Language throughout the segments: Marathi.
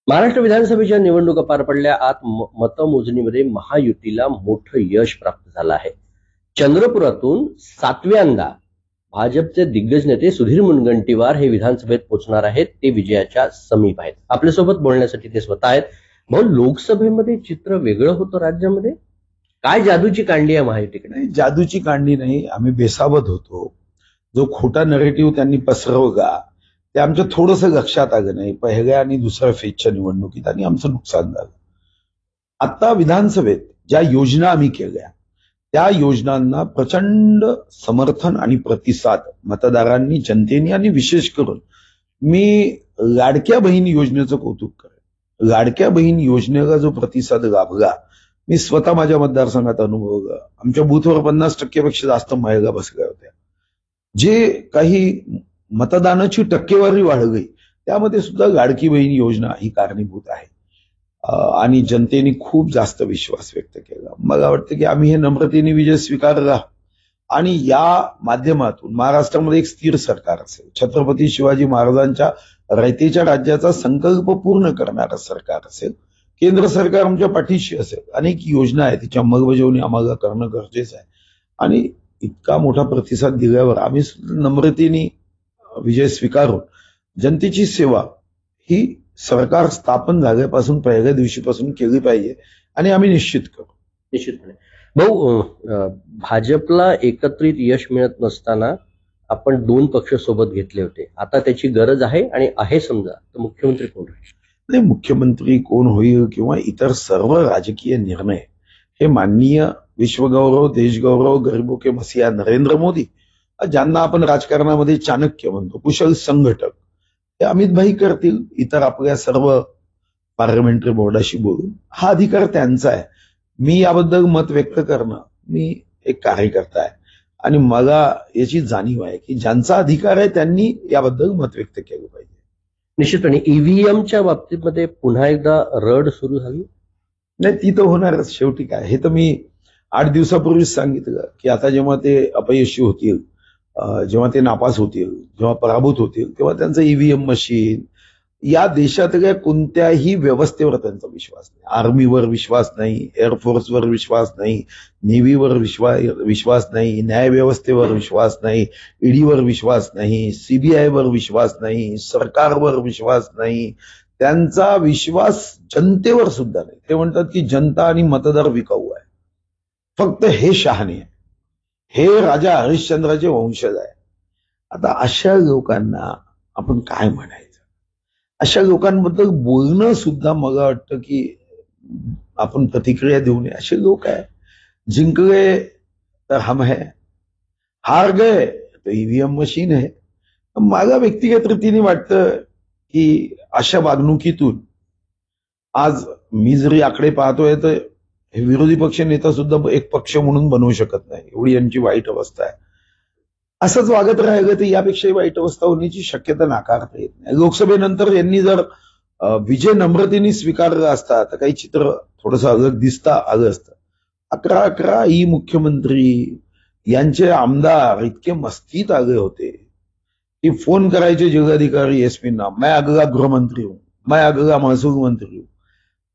महाराष्ट्र विधानसभेच्या निवडणुका पार पडल्या. आत मतमोजणीमध्ये महायुतीला मोठं यश प्राप्त झालं आहे. चंद्रपुरातून 7व्यांदा भाजपचे दिग्गज नेते सुधीर मुनगंटीवार हे विधानसभेत पोहोचणार आहेत. ते विजयाच्या समीप आहेत. आपल्यासोबत बोलण्यासाठी ते स्वतः आहेत. भाऊ, लोकसभेमध्ये चित्र वेगळं होतं राज्यामध्ये. काय जादूची कांडी आहे महायुतीकडे? जादूची कांडी नाही, आम्ही बेसावध होतो. जो खोटा नरेटिव्ह त्यांनी पसरवला ते आमच्या थोडंसं लक्षात आलं नाही पहिल्या आणि दुसऱ्या फेजच्या निवडणुकीत, आणि आमचं नुकसान झालं. आता विधानसभेत ज्या योजना आम्ही केल्या त्या योजनांना प्रचंड समर्थन आणि प्रतिसाद मतदारांनी, जनतेने, आणि विशेष करून मी लाडक्या बहीण योजनेचं कौतुक करेन. लाडक्या बहीण योजनेला जो प्रतिसाद लाभला मी स्वतः माझ्या मतदारसंघात अनुभवलं. आमच्या बूथवर 50% जास्त महिला बसल्या होत्या. जे काही मतदानाची टक्केवारी वाढली त्यामध्ये सुद्धा लाडकी बहीण योजना ही कारणीभूत आहे, आणि जनतेने खूप जास्त विश्वास व्यक्त केला. मला वाटतं की आम्ही हे नम्रतेने विजय स्वीकारला, आणि या माध्यमातून महाराष्ट्रामध्ये एक स्थिर सरकार असेल, छत्रपती शिवाजी महाराजांच्या रयतेच्या राज्याचा संकल्प पूर्ण करणारं सरकार असेल, केंद्र सरकार आमच्या पाठीशी असेल. अनेक योजना आहेत तिच्या अंमलबजावणी आम्हाला करणं गरजेचं आहे, आणि इतका मोठा प्रतिसाद दिल्यावर आम्ही नम्रतेने विजय स्वीकारून जनतेची सेवा ही सरकार स्थापन झाल्यापासून पहिल्या दिवशीपासून केली पाहिजे, आणि आम्ही निश्चित करू. निश्चितपणे. भाऊ, भाजपला एकत्रित यश मिळत नसताना आपण 2 पक्ष सोबत घेतले होते. आता त्याची गरज आहे, आणि आहे समजा तर मुख्यमंत्री कोण राहील? नाही, मुख्यमंत्री कोण होईल किंवा इतर सर्व राजकीय निर्णय हे माननीय विश्वगौरव, देशगौरव, गरीबों के मसीहा नरेंद्र मोदी, ज्यांना आपण राजकारणामध्ये चाणक्य म्हणतो, कुशल संघटक, हे अमित भाई करतील. इतर आपल्या सर्व पार्लमेंटरी बोर्डाशी बोलून हा अधिकार त्यांचा आहे. मी याबद्दल मत व्यक्त करणं, मी एक कार्यकर्ता आहे, आणि मला याची जाणीव आहे की ज्यांचा अधिकार आहे त्यांनी याबद्दल मत व्यक्त केलं पाहिजे. निश्चितपणे. ईव्हीएमच्या बाबतीमध्ये पुन्हा एकदा रड सुरू झाली? नाही, ती तर होणारच. शेवटी काय, हे तर मी 8 दिवसापूर्वीच सांगितलं की आता जेव्हा ते अपयशी होतील, जेव्हा ते नापास होतील, जेव्हा पराभूत होतील, तेव्हा त्यांचं ईव्हीएम मशीन, या देशातल्या कोणत्याही व्यवस्थेवर त्यांचा विश्वास नाही. आर्मीवर विश्वास नाही, एअरफोर्सवर विश्वास नाही, नेव्हीवर विश्वास नाही, न्यायव्यवस्थेवर विश्वास नाही, ईडीवर विश्वास नाही, सीबीआयवर विश्वास नाही, सरकारवर विश्वास नाही. त्यांचा विश्वास जनतेवर सुद्धा नाही. ते म्हणतात की जनता आणि मतदार विकाऊ आहे, फक्त हे शहाणे आहे, हे राजा हरिश्चंद्राचे वंशज आहे. आता अशा लोकांना आपण काय म्हणायचं? अशा लोकांबद्दल बोलणं सुद्धा मला वाटतं की आपण प्रतिक्रिया देऊ नये. असे लोक आहे, जिंकले तर हम है, हार गए तो ईव्हीएम मशीन है. मला व्यक्तिगत रीतीने वाटतं की अशा वागणुकीतून आज मी जरी आकडे पाहतोय तर हे विरोधी पक्ष नेता सुद्धा एक पक्ष म्हणून बनवू शकत नाही, एवढी यांची वाईट अवस्था आहे. असंच वागत राहिलं तर यापेक्षाही वाईट अवस्था होण्याची शक्यता नाकारता येत नाही. लोकसभेनंतर यांनी जर विजय नम्रतेने स्वीकारला असता तर काही चित्र थोडंसं अलग दिसता आलं असतं. 11 ई मुख्यमंत्री यांचे आमदार इतके मस्तीत आले होते की फोन करायचे जिल्हाधिकारी एसपींना, मैं अगला गृहमंत्री हूं, मैं अगला महसूल मंत्री हूं.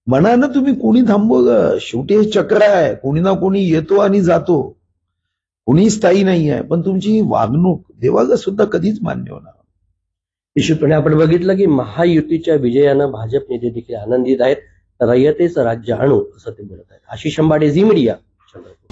म्हणा ना तुम्ही, कोणी थांबवलं? शेवटी हे चक्र आहे, कोणी ना कोणी येतो आणि जातो, कोणी स्थायी नाही आहे. पण तुमची वागणूक देवाला सुद्धा कधीच मान्य होणार. निश्चितपणे आपण बघितलं की महायुतीच्या विजयानं भाजप नेते देखील आनंदित आहेत. रयतेचं राज्य आणू असं ते बोलत आहेत. Ashish Ambade, Zee Media, Chandrapur.